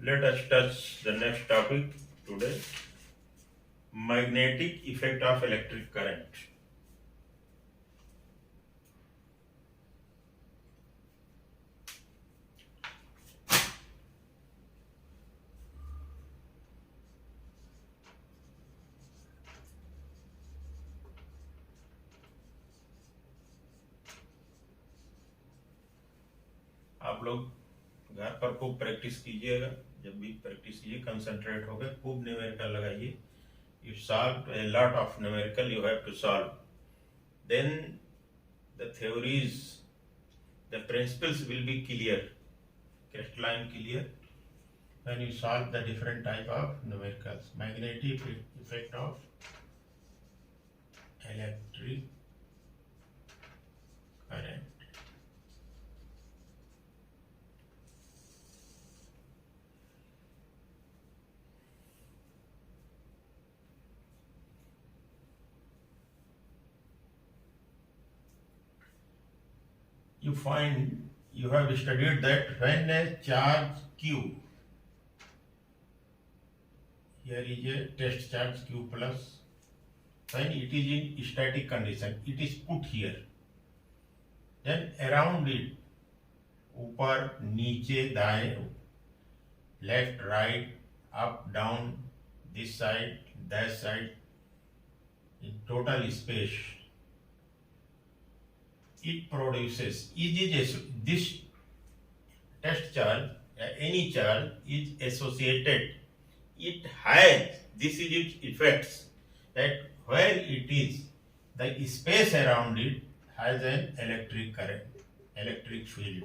let us touch the next topic today, magnetic effect of electric current. आप लोग घर पर खूब प्रैक्टिस कीजिएगा, जब भी प्रैक्टिस कीजिए कंसंट्रेट होकर खूब न्यूमेरिकल लगाइए. You solve a lot of numerical you have to solve. Then the theories, the principles will be clear, crystalline clear when you solve the different type of numericals. Magnetic effect of electric current. You have studied that when a charge Q, here is a test charge Q plus, when it is in static condition, it is put here, then around it, ऊपर नीचे दाएं, left right up down, this side that side, in total space, it produces this test charge, any charge is associated, it has, this is its effects, that where it is, the space around it has an electric current, electric field,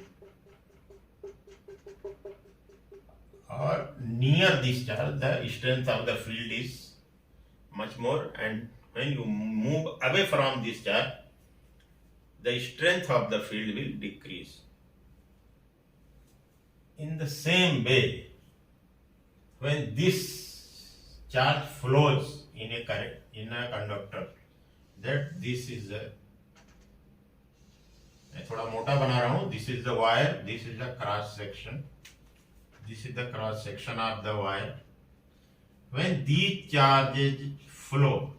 or near this charge the strength of the field is much more, and when you move away from this charge the strength of the field will decrease. In the same way, when this charge flows in a current, in a conductor, that this is a, मैं थोड़ा मोटा बना रहा हूं, this is the wire, this is the cross section, this is the cross section of the wire. When these charges flow,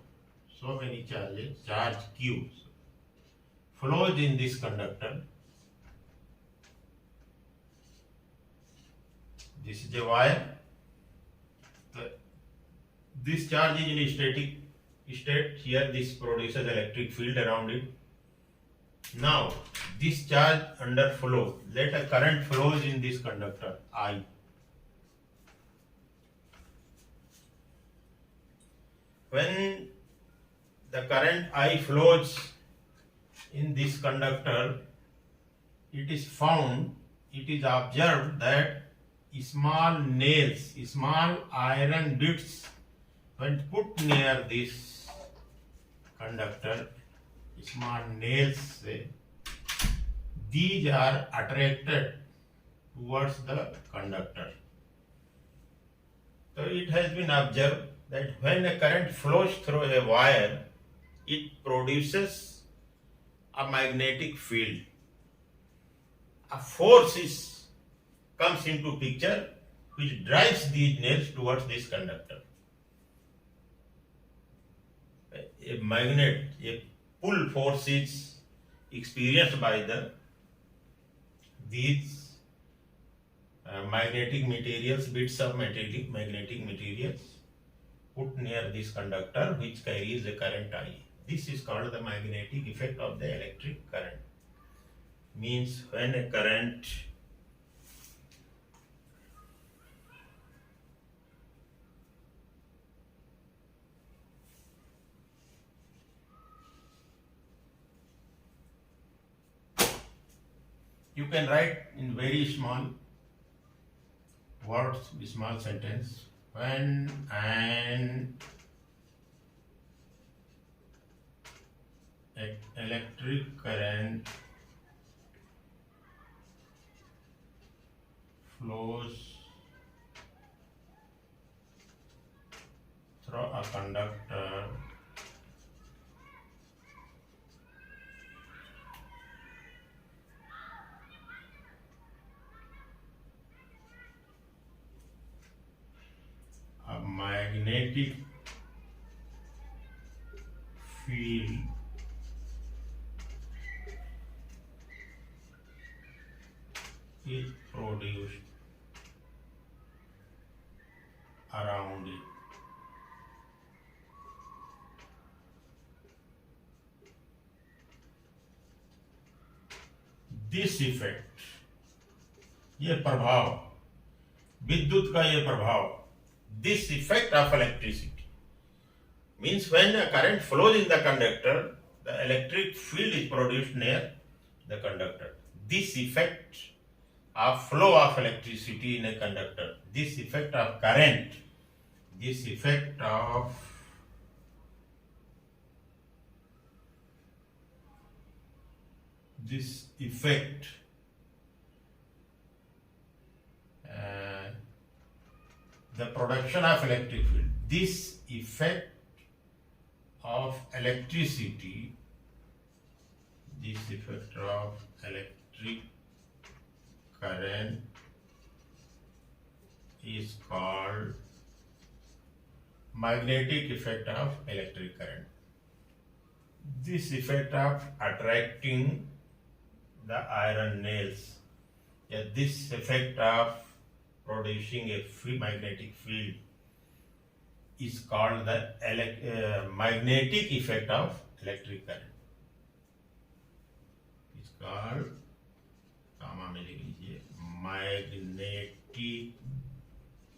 so many charges, charge Q flows in this conductor, this is a wire, this charge is in static state, here this produces electric field around it. Now this charge under flow, let a current flows in this conductor I. When the current I flows in this conductor, it is found, it is observed that small nails, small iron bits, when put near this conductor, small nails, these are attracted towards the conductor. So it has been observed that when a current flows through a wire, it produces a magnetic field. A force comes into picture which drives these nails towards this conductor. A magnet, a pull force is experienced by these magnetic materials, bits of magnetic materials put near this conductor which carries a current I. This is called the magnetic effect of the electric current. Means when a current you can write in very small words, small sentence, when an electric current flows through a conductor, magnetic field is produced around it. This effect, ये प्रभाव, विद्युत का ये प्रभाव, this effect of electricity means when a current flows in the conductor, the electric field is produced near the conductor. This effect of flow of electricity in a conductor, this effect of current, this effect of the production of electric field, this effect of electricity, this effect of electric current is called magnetic effect of electric current. This effect of attracting the iron nails, this effect of producing a free magnetic field is called the magnetic effect of electric current. It's called, comma में लिख लीजिए, magnetic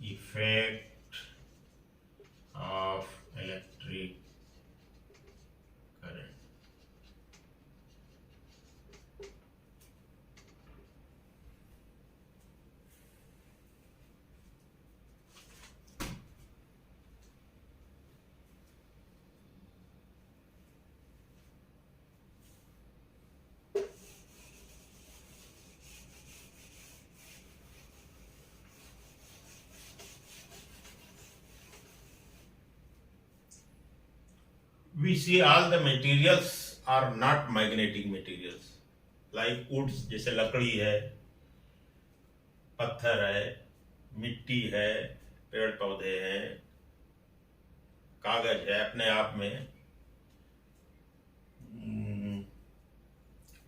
effect of electric current. We see all the materials are not magnetic materials, like woods, जैसे लकड़ी है, पत्थर है, मिट्टी है, पेड़ पौधे हैं, कागज है, अपने आप में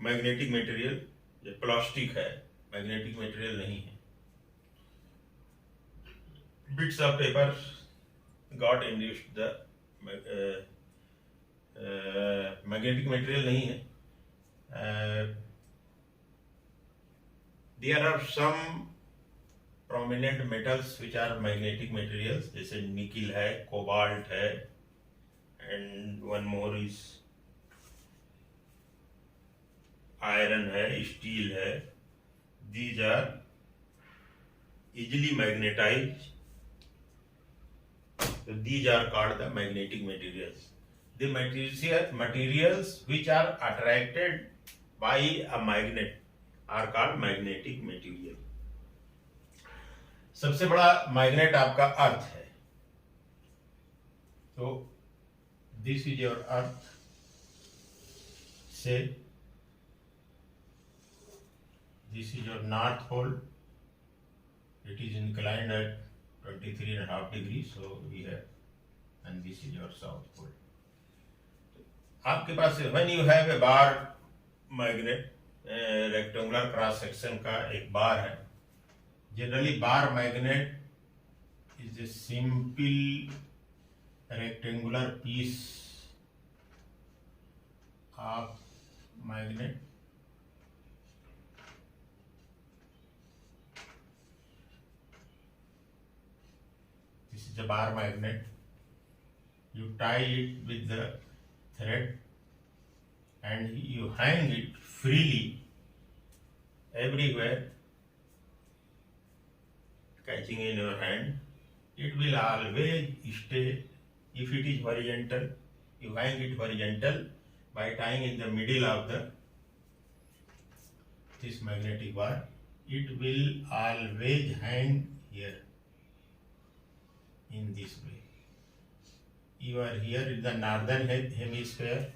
मैग्नेटिक मटेरियल, जो प्लास्टिक है मैग्नेटिक मटेरियल नहीं है. Bits of paper got induced the magnetic material नहीं है. There are some prominent metals which are magnetic materials, जैसे निकिल है, कोबाल्ट है, and one more is iron है, steel है. These are easily magnetized. So these are called the magnetic materials. The materials which are attracted by a magnet are called magnetic material. सबसे बड़ा magnet आपका अर्थ है. तो this is your earth. से this is your north pole. It is inclined at 23.5 degrees, so we have, and this is your south pole. आपके पास when you have a bar magnet, rectangular cross section का एक बार है. Generally bar magnet is a simple rectangular piece of magnet. This is a bar magnet. You tie it with the thread and you hang it freely everywhere, catching in your hand. It will always stay. If it is horizontal, you hang it horizontal by tying in the middle of this magnetic bar. It will always hang here in this way. You are here in the northern hemisphere.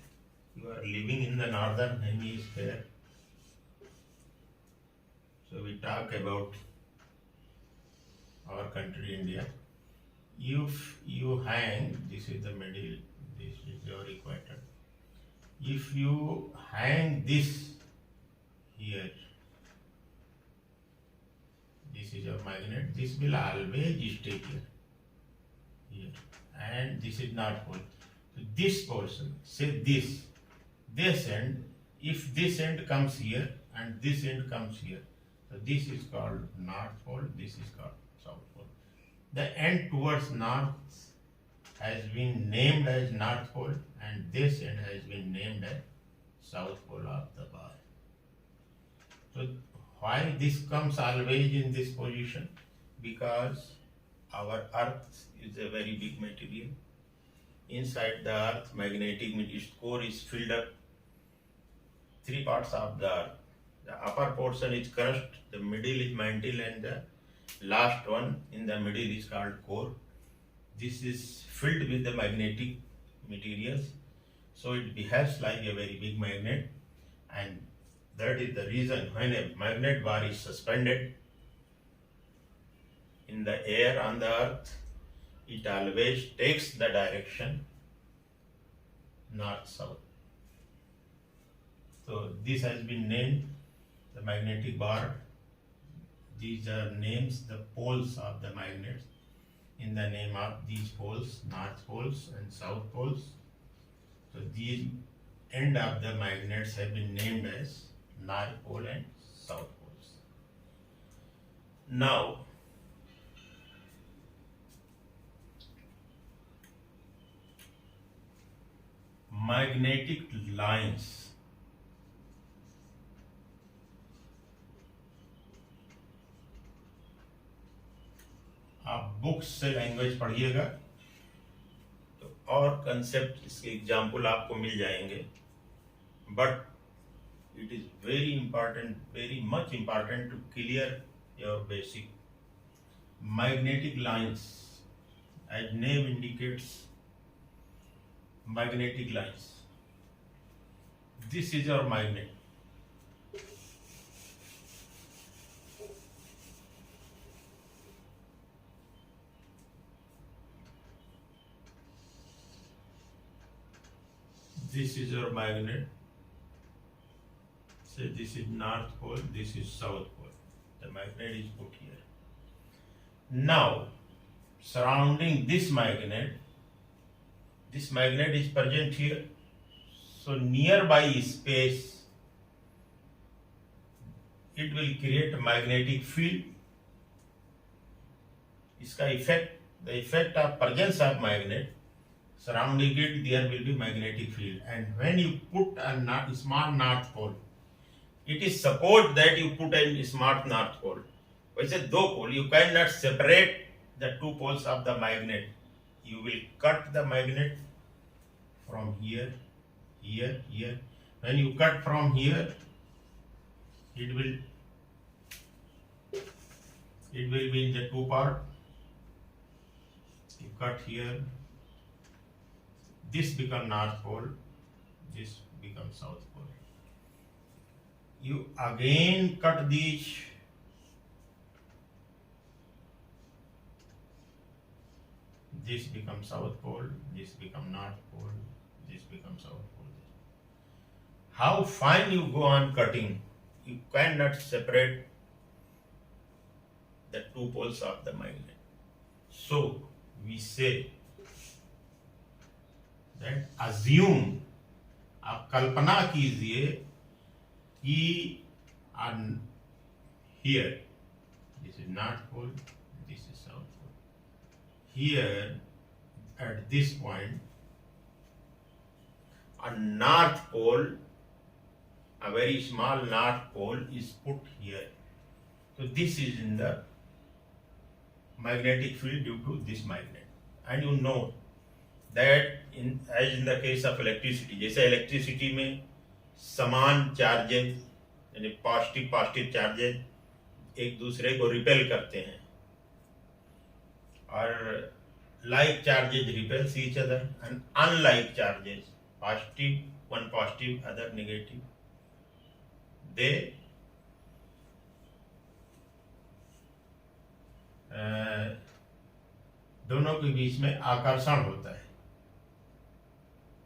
You are living in the northern hemisphere. So we talk about our country India. if you hang, this is the middle, this is your equator. If you hang this here, this is your magnet, this will always stay here, and this is North Pole. So this portion, say this end, if this end comes here and this end comes here, so this is called North Pole, this is called South Pole. The end towards north has been named as North Pole, and this end has been named as South Pole of the bar. So why this comes always in this position? Because our earth is a very big material. Inside the earth, magnetic core is filled up. Three parts of the earth. The upper portion is crust, the middle is mantle, and the last one in the middle is called core. This is filled with the magnetic materials, so it behaves like a very big magnet, and that is the reason when a magnet bar is suspended in the air on the earth, it always takes the direction north-south. So this has been named the magnetic bar. These are names, the poles of the magnets. In the name of these poles, north poles and south poles. So these end of the magnets have been named as North Pole and South Poles. Now, magnetic lines. आप books से language पढ़िएगा तो और concept, इसके example आपको मिल जाएंगे, but it is very important, very much important to clear your basic magnetic lines. As name indicates, magnetic lines. This is your magnet. This is your magnet. Say this is North Pole, this is South Pole. The magnet is put here. Now, surrounding this magnet is present here. So nearby space, it will create a magnetic field. इसका effect, the effect of presence of magnet, surrounding it there will be magnetic field. And when you put a small North Pole, it is supposed that you put a smart North Pole. वैसे दो पोल, you cannot separate the two poles of the magnet. You will cut the magnet from here, here, here. When you cut from here, it will be in the two part. You cut here, this becomes North Pole, this becomes South Pole. You again cut these. This becomes South Pole, this becomes North Pole, this becomes South Pole. How fine you go on cutting, you cannot separate the two poles of the magnet. So we say that assume, आप कल्पना कीजिए कि here, this is North Pole, this is South Pole. Here, at this point, a North Pole, a very small North Pole is put here. So this is in the magnetic field due to this magnet. And you know that as in the case of electricity, जैसे electricity में समान charges यानी positive charges एक दूसरे को repel करते हैं, और like charges repels each other, and unlike charges, positive, one positive, other negative, they दोनों के बीच में आकर्षण होता है,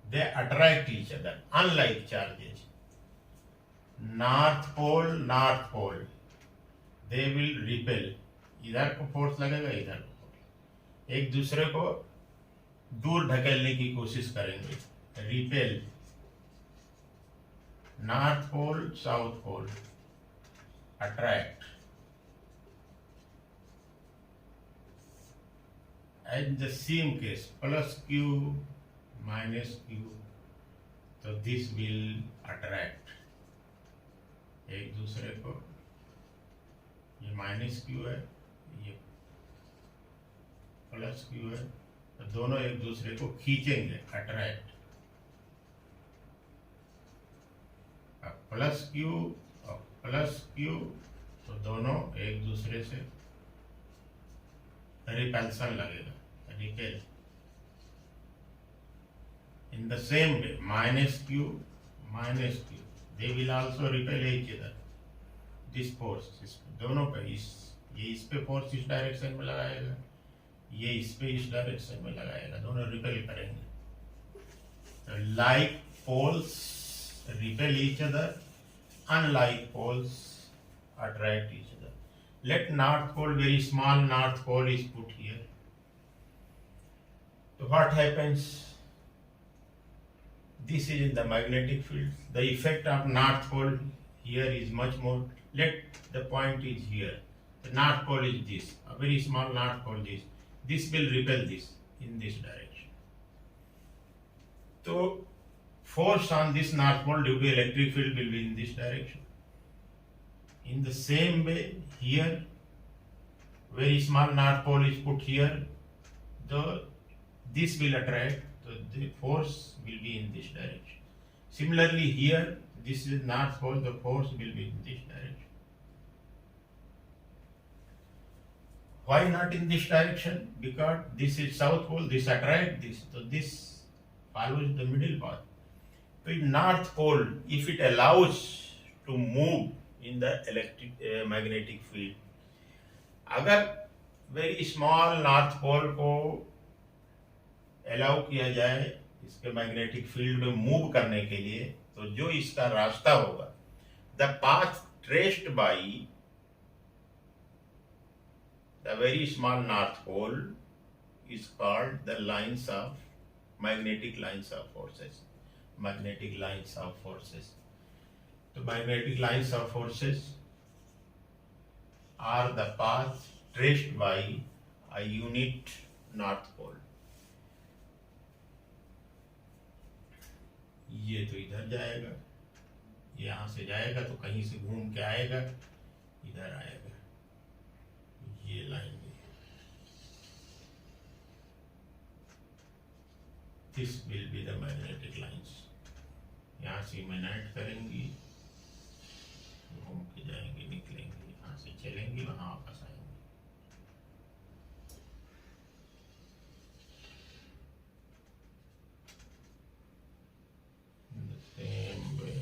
they attract each other unlike charges. North pole they will repel, इधर को फोर्स लगेगा, इधर को एक दूसरे को दूर ढकेलने की कोशिश करेंगे, repel. North pole south pole attract. At the same case plus Q minus Q, तो दिस विल अट्रैक्ट एक दूसरे को। ये माइनस क्यू है, ये प्लस क्यू है, तो दोनों एक दूसरे को खींचेंगे, अट्रैक्ट। प्लस क्यू और प्लस क्यू, तो दोनों एक दूसरे से रिपल्सन लगेगा, repel. In the same way minus Q, they will also repel each other। This force दोनों पे, ये इस पे फोर्स इस डायरेक्शन में लगाएगा, ये इस पे इस डायरेक्शन में लगाएगा, दोनों रिपेल करेंगे। Like poles repel each other, unlike poles attract each other। Let north pole, very small north pole is put here, so what happens? This is in the magnetic field, the effect of north pole here is much more. Let the point is here, the north pole is this, a very small north pole, this will repel this in this direction, so force on this north pole due to electric field will be in this direction. In the same way here, very small north pole is put here, this will attract, so the force will be in this direction. Similarly here, this is north pole, the force will be in this direction. Why not in this direction? Because this is south pole, this attract this, so this follows the middle path. So in north pole, if it allows to move in the magnetic field, अगर very small north पोल को allow किया जाए इसके magnetic field में move करने के लिए, तो जो इसका रास्ता होगा, the path traced by the very small north pole is called the lines of magnetic lines of forces. Magnetic lines of forces. The magnetic lines of forces are the path traced by a unit north pole. ये तो इधर जाएगा, यहाँ से जाएगा तो कहीं से घूम के आएगा, इधर आएगा, ये लाइन है। This will be the magnetic lines. यहाँ से इमेनाइट करेंगी, घूम के जाएंगे, निकलेंगे, यहाँ से चलेंगे, वहाँ वापस आएंगे। The same way.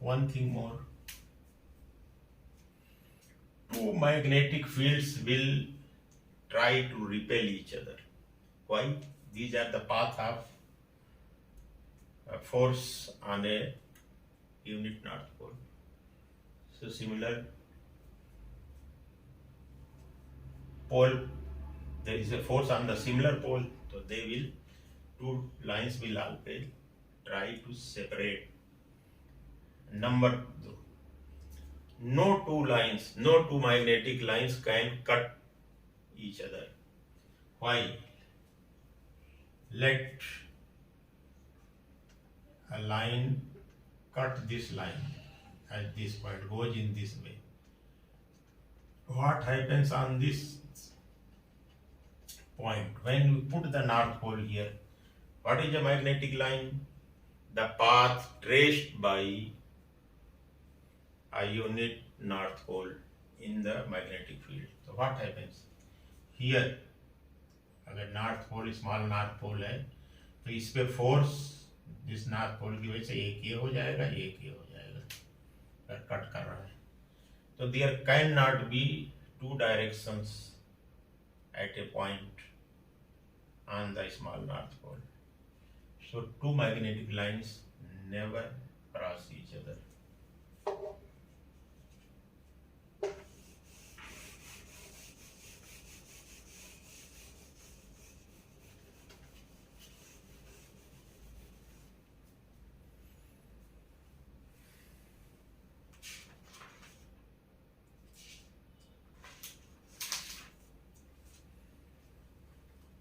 One thing more. Two magnetic fields will try to repel each other. Why? These are the path of force on a unit north pole. So similar pole, there is a force on the similar pole, so they will, two lines will always try to separate. Number two, no two magnetic lines can cut each other. Why? Let a line cut this line at this point, goes in this way. What happens on this point? When we put the north pole here, what is a magnetic line? The path traced by a unit north pole in the magnetic field. So what happens? Here, अगर north pole small north pole है तो इस पे force जिस north pole की वजह से एक ये हो जाएगा, एक ये हो जाएगा, कट कर रहा है। तो there can not be two directions at a point on the small North Pole. So two magnetic lines never cross each other.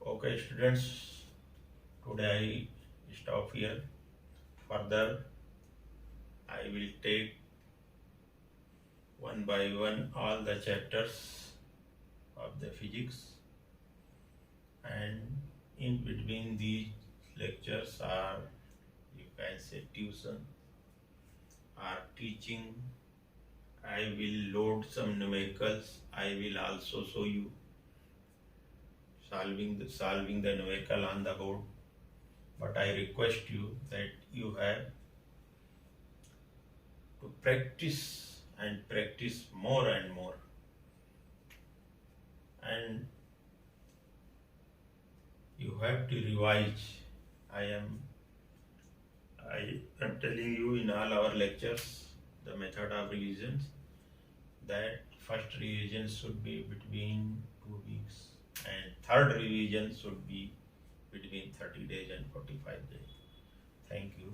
Okay, students, today I stop here. Further, I will take one by one all the chapters of the physics, and in between these lectures are, you can say, tuition or teaching. I will load some numericals. I will also show you solving the numerical on the board. But I request you that you have to practice and practice more and more. And you have to revise. I am telling you in all our lectures the method of revisions, that first revision should be between 2 weeks and third revision should be between 30 days and 45 days. Thank you.